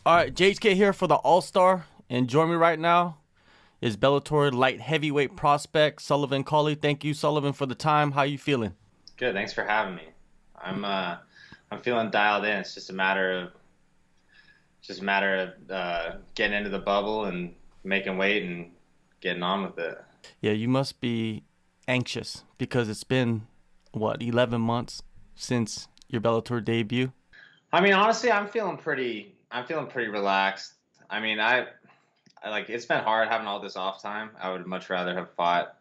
All right, JHK here for the AllStar, and join me right now is Bellator light heavyweight prospect Sullivan Cauley. Thank you, Sullivan, for the time. How you feeling? Good, thanks for having me. I'm feeling dialed in. It's just a matter of getting into the bubble and making weight and getting on with it. Yeah, you must be anxious because it's been what 11 months since your Bellator debut. I mean, honestly, I'm feeling pretty relaxed. I mean, I like it's been hard having all this off time. I would much rather have fought,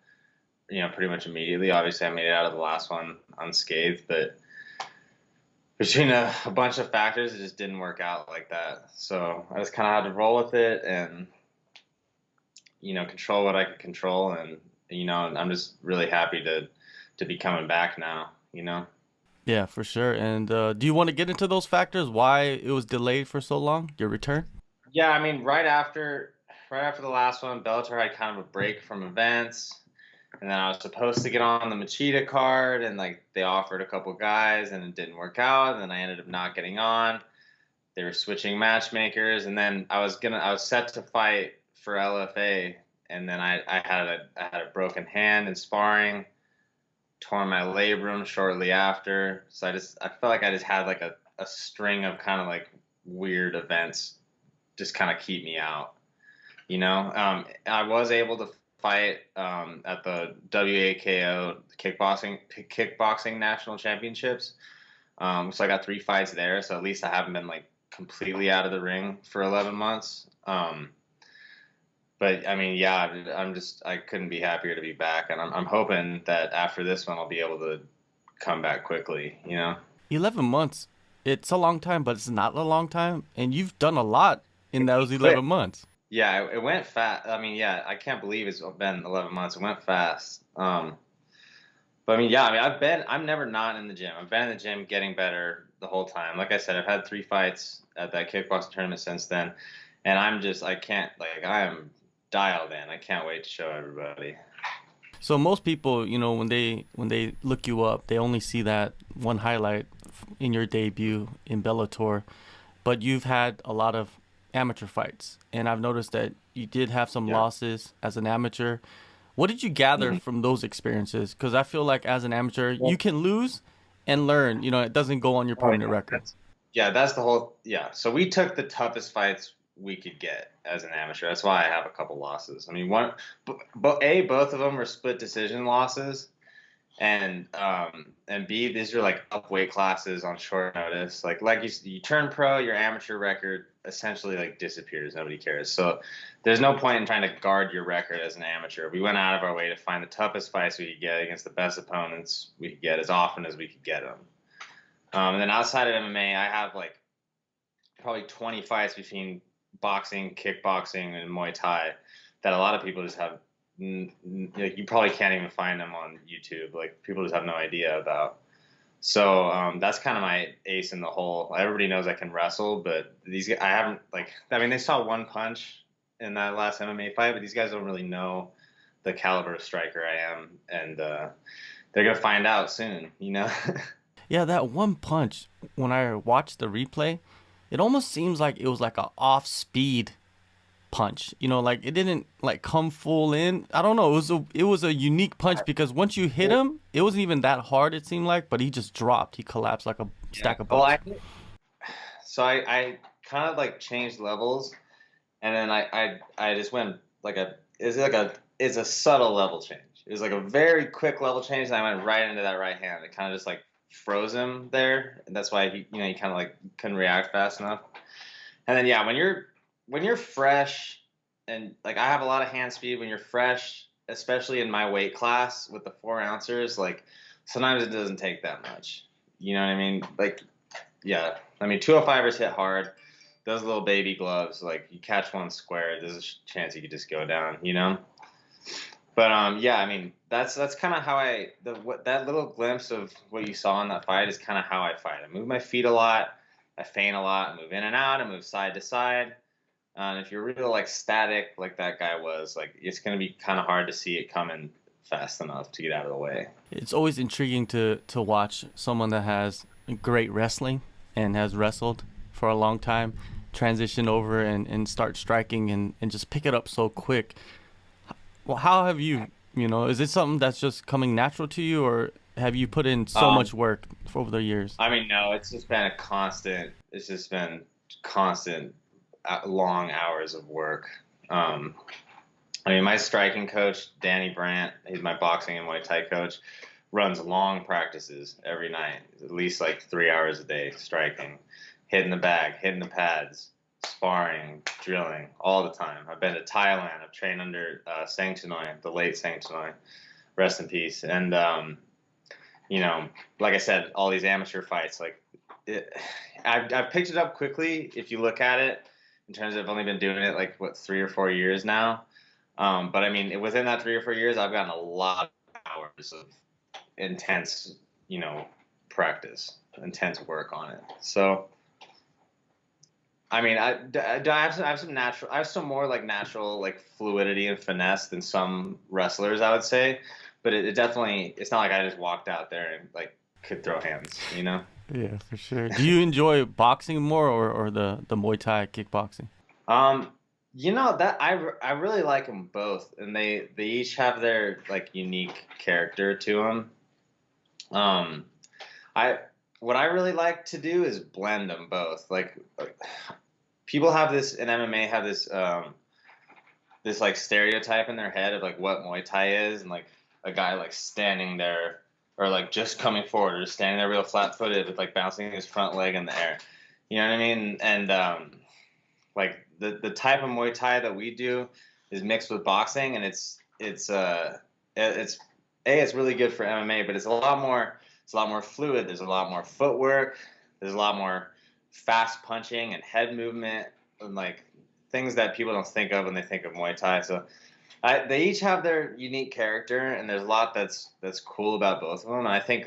pretty much immediately. Obviously, I made it out of the last one unscathed, but between a bunch of factors, it just didn't work out like that. So I just kind of had to roll with it and control what I could control, and I'm just really happy to be coming back now. Yeah, for sure. And do you want to get into those factors? Why it was delayed for so long? Your return? Yeah, I mean, right after the last one, Bellator had kind of a break from events, and then I was supposed to get on the Machida card, and like they offered a couple guys, and it didn't work out, and then I ended up not getting on. They were switching matchmakers, and then I was set to fight for LFA, and then I had a broken hand in sparring, torn my labrum shortly after, so I felt like I just had like a string of kind of like weird events just kind of keep me out. I was able to fight at the WAKO kickboxing national championships. So I got 3 fights there. So at least I haven't been like completely out of the ring for 11 months. But I mean, yeah, I couldn't be happier to be back, and I'm hoping that after this one I'll be able to come back quickly. 11 months. It's a long time, but it's not a long time. And you've done a lot in those Quick. 11 months. Yeah, it went fast. I mean, yeah, I can't believe it's been 11 months. It went fast. But I mean, yeah, I mean, I'm never not in the gym. I've been in the gym getting better the whole time. Like I said, I've had 3 fights at that kickboxing tournament since then, and I can't, like, I am dialed in. I can't wait to show everybody. So most people, when they look you up, they only see that one highlight in your debut in Bellator, but you've had a lot of amateur fights, and I've noticed that you did have some Yeah. losses as an amateur. What did you gather Mhm. from those experiences? Because I feel like as an amateur, Well, you can lose and learn. It doesn't go on your oh, permanent record. that's the whole. Yeah, so we took the toughest fights we could get as an amateur. That's why I have a couple losses. I mean, both of them were split decision losses, and B, these are like up weight classes on short notice. Like you turn pro, your amateur record essentially like disappears. Nobody cares. So there's no point in trying to guard your record as an amateur. We went out of our way to find the toughest fights we could get against the best opponents we could get as often as we could get them. And then outside of MMA, I have like probably 20 fights between boxing, kickboxing, and Muay Thai that a lot of people just have. Like you probably can't even find them on YouTube. Like people just have no idea about. So that's kind of my ace in the hole. Everybody knows I can wrestle, but these guys, I haven't like. I mean, they saw one punch in that last MMA fight, but these guys don't really know the caliber of striker I am, and they're gonna find out soon. Yeah, that one punch, when I watched the replay, it almost seems like it was like a off speed punch. Like it didn't like come full in. I don't know. It was a unique punch because once you hit him, it wasn't even that hard. It seemed like, but he just dropped. He collapsed like a Yeah. stack of Well, books. I kind of like changed levels, and then I just went it's a subtle level change. It was like a very quick level change, and I went right into that right hand. It kind of just like froze him there, and that's why he kind of like couldn't react fast enough. And then yeah, when you're fresh, and like I have a lot of hand speed when you're fresh, especially in my weight class with the 4 ounces, like sometimes it doesn't take that much. You know what I mean? Like yeah, I mean 205ers hit hard. Those little baby gloves, like you catch one square, there's a chance you could just go down. But yeah, I mean that's kind of how that little glimpse of what you saw in that fight is kind of how I fight. I move my feet a lot, I feint a lot, I move in and out, I move side to side. And if you're real like static like that guy was, like it's gonna be kind of hard to see it coming fast enough to get out of the way. It's always intriguing to watch someone that has great wrestling and has wrestled for a long time transition over and start striking and just pick it up so quick. Well, how have you, is it something that's just coming natural to you, or have you put in so much work over the years? I mean, no, it's just been constant long hours of work. I mean, my striking coach, Danny Brandt, he's my boxing and Muay Thai coach, runs long practices every night, at least like 3 hours a day, striking, hitting the bag, hitting the pads, sparring, drilling, all the time. I've been to Thailand. I've trained under Sang Chinoy, the late Sang Chinoy, rest in peace. And, like I said, all these amateur fights, I've picked it up quickly if you look at it in terms of I've only been doing it 3 or 4 years now. But I mean, within that 3 or 4 years, I've gotten a lot of hours of intense, practice, intense work on it. So, I mean, I have some more natural fluidity and finesse than some wrestlers, I would say. But it definitely, it's not like I just walked out there and could throw hands, Yeah, for sure. Do you enjoy boxing more or the Muay Thai kickboxing? That I really like them both, and they each have their unique character to them. What I really like to do is blend them both. People have this in MMA have this stereotype in their head of what Muay Thai is, and a guy standing there or just coming forward or just standing there real flat-footed with bouncing his front leg in the air. You know what I mean? And the type of Muay Thai that we do is mixed with boxing, and it's really good for MMA, but it's a lot more fluid. There's a lot more footwork. There's a lot more fast punching and head movement and things that people don't think of when they think of Muay Thai. So they each have their unique character, and there's a lot that's cool about both of them. And I think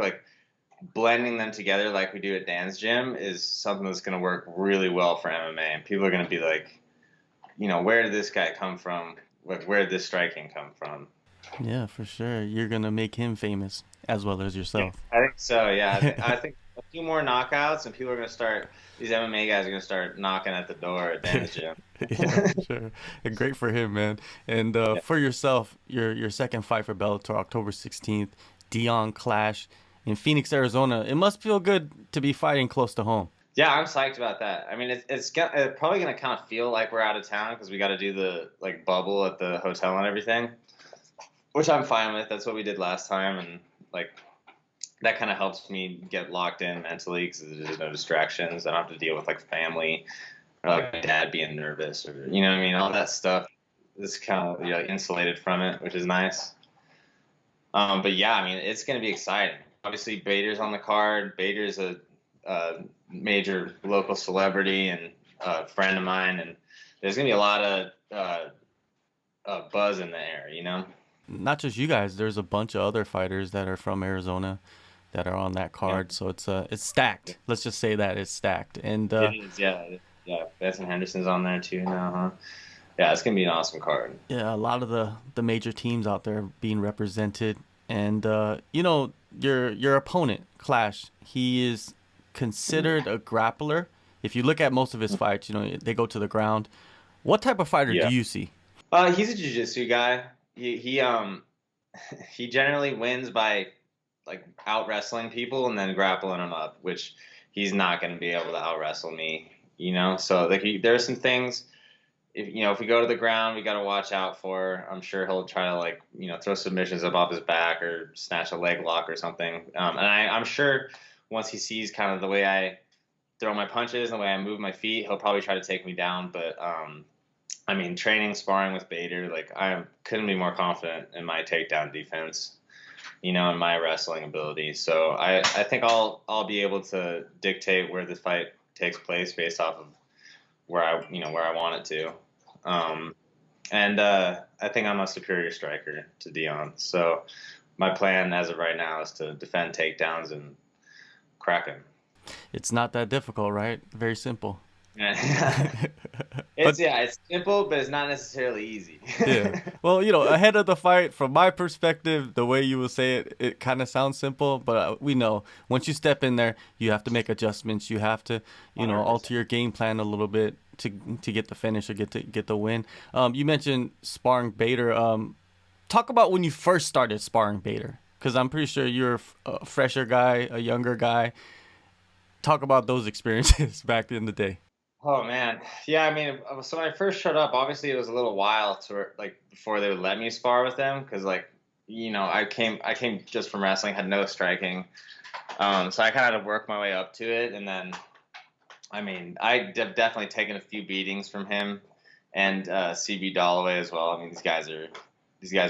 blending them together like we do at Dan's gym is something that's going to work really well for MMA. And people are going to be where did this guy come from? Where did this striking come from? Yeah, for sure. You're going to make him famous as well as yourself. I think so, yeah. I think a few more knockouts, and people are going to start, these MMA guys are going to start knocking at the door at Dan's gym. Yeah, sure. And great for him, man. And for yourself, your second fight for Bellator, October 16th, Deon Clash in Phoenix, Arizona. It must feel good to be fighting close to home. Yeah, I'm psyched about that. I mean, it's probably going to kind of feel like we're out of town because we got to do the bubble at the hotel and everything, which I'm fine with. That's what we did last time, and that kind of helps me get locked in mentally because there's no distractions. I don't have to deal with family or my dad being nervous or what I mean, all that stuff is kind of insulated from it, which is nice. But yeah, I mean, it's going to be exciting. Obviously, Bader's on the card. Bader's a major local celebrity and a friend of mine, and there's going to be a lot of buzz in the air, Not just you guys. There's a bunch of other fighters that are from Arizona that are on that card. Yeah. So it's stacked. Let's just say that it's stacked. And it is, yeah. Benson Henderson's on there too now, huh? Yeah, it's gonna be an awesome card. Yeah, a lot of the major teams out there being represented, and your opponent Clash, he is considered a grappler. If you look at most of his fights, they go to the ground. What type of fighter do you see? He's a jiu-jitsu guy. He generally wins by out wrestling people and then grappling them up, which he's not going to be able to out wrestle me. So there are some things. If we go to the ground, we got to watch out for. I'm sure he'll try to throw submissions up off his back or snatch a leg lock or something. And I'm sure once he sees kind of the way I throw my punches and the way I move my feet, he'll probably try to take me down. But I mean, sparring with Bader, I couldn't be more confident in my takedown defense, and my wrestling ability. So I think I'll be able to dictate where this fight takes place based off of where I want it to. And I think I'm a superior striker to Deon. So my plan as of right now is to defend takedowns and crack him. It's not that difficult, right? Very simple. It's simple, but it's not necessarily easy. Yeah. Well, ahead of the fight, from my perspective, the way you will say it, it kind of sounds simple, but we know once you step in there, you have to make adjustments. You have to, alter your game plan a little bit to get the finish or get the win. You mentioned sparring Bader. Talk about when you first started sparring Bader, because I'm pretty sure you're a fresher guy, a younger guy. Talk about those experiences back in the day. Oh man, yeah. I mean, so when I first showed up, obviously it was a little while to like before they would let me spar with them, because like I came just from wrestling, had no striking, so I kind of had to work my way up to it, and then I mean I have definitely taken a few beatings from him and CB Dalloway as well. I mean these guys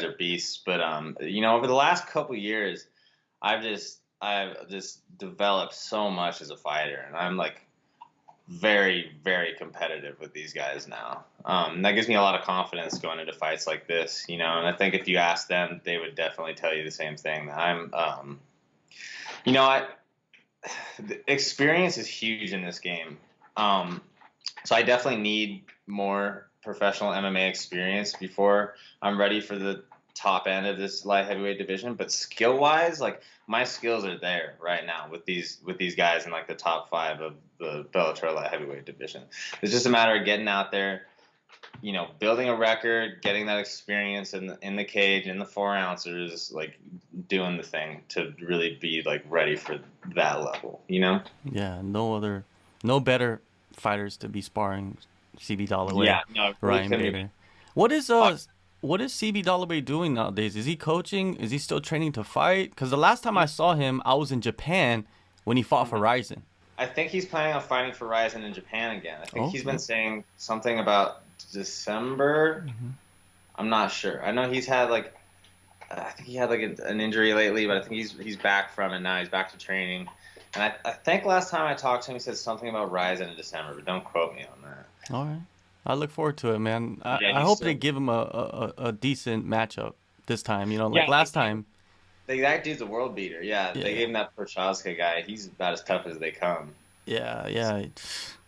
are beasts, but over the last couple years, I've just developed so much as a fighter, and I'm like very, very competitive with these guys now. And that gives me a lot of confidence going into fights like this, and I think if you ask them, they would definitely tell you the same thing. The experience is huge in this game. So I definitely need more professional MMA experience before I'm ready for the top end of this light heavyweight division. But skill wise, like my skills are there right now with these guys in like the top 5 of the Bellator light heavyweight division. It's just a matter of getting out there, building a record, getting that experience in the cage, in the 4 ounces, like doing the thing to really be like ready for that level, Yeah, no better fighters to be sparring CB Dalloway, Yeah, no, it really Ryan couldn't Bader. even. What is CB Dalloway doing nowadays? Is he coaching? Is he still training to fight? Because the last time I saw him, I was in Japan when he fought for Ryzen. I think he's planning on fighting for Ryzen in Japan again. I think he's Okay. been saying something about December. Mm-hmm. I'm not sure. I know he's had like I think he had like an injury lately, but I think he's back from it now. He's back to training. And I think last time I talked to him, he said something about Ryzen in December, but don't quote me on that. All right. I look forward to it, man. Yeah, I he's hope still. they give him a decent matchup this time. Yeah, Like last time. that dude's a world beater. Yeah, they Yeah. gave him that Prochazka guy. He's about as tough as they come. Yeah.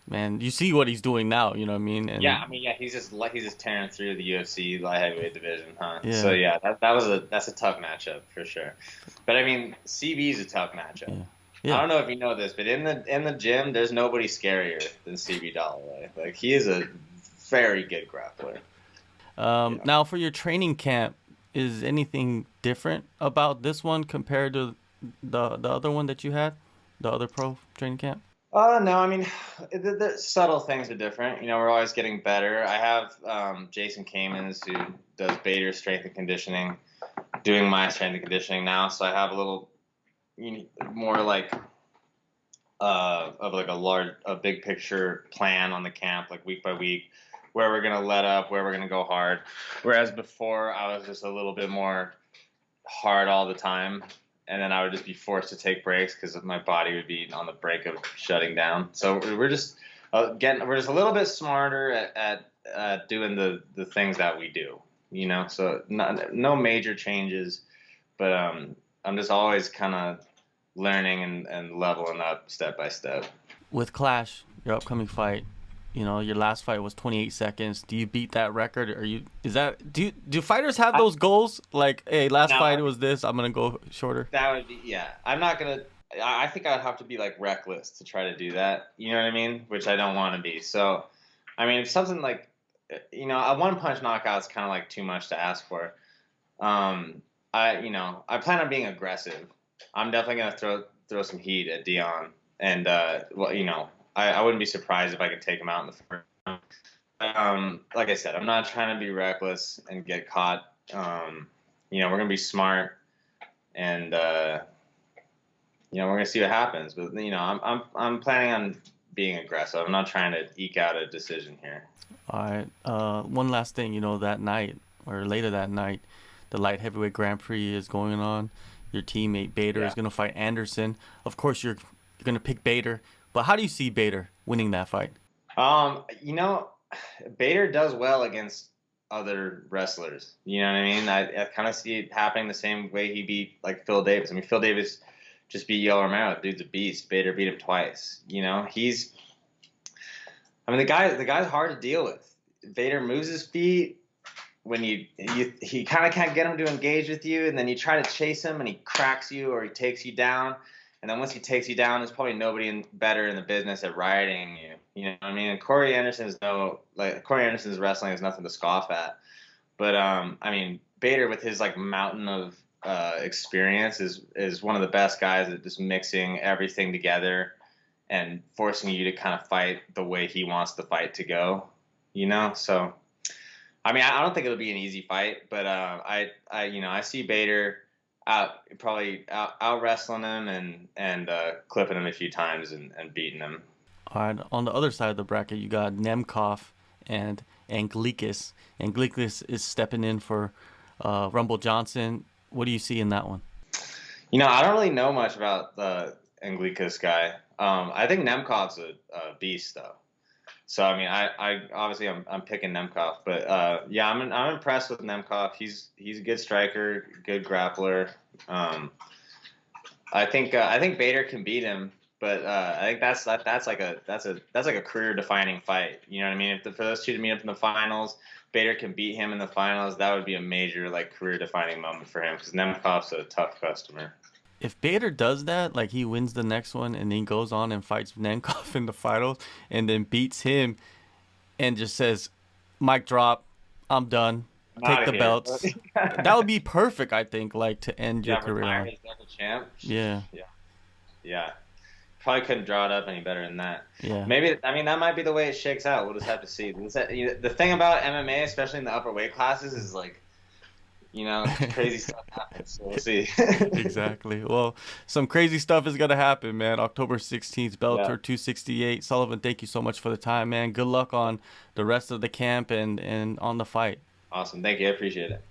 Man, you see what he's doing now, you know what I mean? And Yeah, I mean, yeah, he's just tearing through the UFC light heavyweight division, huh? yeah. So yeah, that's a tough matchup for sure. But I mean, CB's a tough matchup. Yeah. I Yeah. don't know if you know this, but in the gym, there's nobody scarier than CB Dalloway. Like he is a very good grappler. Now for your training camp, is anything different about this one compared to the other one that you had? The other pro training camp? No, I mean, the subtle things are different. We're always getting better. I have Jason Kamens, who does Bader's strength and conditioning, doing my strength and conditioning now. So I have a little more like of like a big picture plan on the camp, like week by week, where we're gonna let up, where we're gonna go hard. Whereas before, I was just a little bit more hard all the time, and then I would just be forced to take breaks because my body would be on the brink of shutting down. So we're just we're just a little bit smarter at doing the things that we do, So no major changes, but I'm just always kind of learning and leveling up step by step. With Clash, your upcoming fight, your last fight was 28 seconds. Do you beat that record? Do fighters have those goals? Like, hey, last fight was this, I'm gonna go shorter. That would be, yeah. I'm not gonna. I think I'd have to be like reckless to try to do that. You know what I mean? Which I don't want to be. So, I mean, if something like, a one punch knockout is kind of like too much to ask for. I plan on being aggressive. I'm definitely gonna throw some heat at Deon, and I wouldn't be surprised if I could take him out in the first round. Like I said, I'm not trying to be reckless and get caught. We're gonna be smart, and we're gonna see what happens. But I'm planning on being aggressive. I'm not trying to eke out a decision here. All right. One last thing, that night or later that night, the light heavyweight Grand Prix is going on. Your teammate Bader is gonna fight Anderson. Of course, you're gonna pick Bader. But how do you see Bader winning that fight? Bader does well against other wrestlers. You know what I mean? I kind of see it happening the same way he beat like Phil Davis. I mean, Phil Davis just beat Yoel Romero. Dude's a beast. Bader beat him twice. The guy's hard to deal with. Bader moves his feet when he kind of can't get him to engage with you, and then you try to chase him and he cracks you or he takes you down. And then once he takes you down, there's probably nobody better in the business at riding you. You know what I mean? And Corey Anderson's wrestling is nothing to scoff at. But I mean, Bader with his like mountain of experience is one of the best guys at just mixing everything together and forcing you to kind of fight the way he wants the fight to go. You know, so I mean, I don't think it'll be an easy fight, but I see Bader out wrestling him and clipping him a few times and beating him. All right, on the other side of the bracket, you got Nemkov and Anglicus. Anglicus is stepping in for Rumble Johnson. What do you see in that one? You know, I don't really know much about the Anglicus guy. I think Nemkov's a beast, though. So I mean, I obviously I'm picking Nemkov, but yeah, I'm impressed with Nemkov. He's a good striker, good grappler. I think Bader can beat him, but I think that's like a career defining fight. You know what I mean? For those two to meet up in the finals, Bader can beat him in the finals. That would be a major like career defining moment for him because Nemkov's a tough customer. If Bader does that, like he wins the next one and then goes on and fights Nemkov in the finals and then beats him and just says, "Mic drop, I'm done. Take the belts." That would be perfect, I think, like to end your career. As champ. Yeah. Yeah. Probably couldn't draw it up any better than that. Yeah. Maybe that might be the way it shakes out. We'll just have to see. The thing about MMA, especially in the upper weight classes, is like, you know, crazy stuff happens. So we'll see. Exactly. Well, some crazy stuff is gonna happen, man. October 16th, Bellator 268. Sullivan, thank you so much for the time, man. Good luck on the rest of the camp and on the fight. Awesome. Thank you. I appreciate it.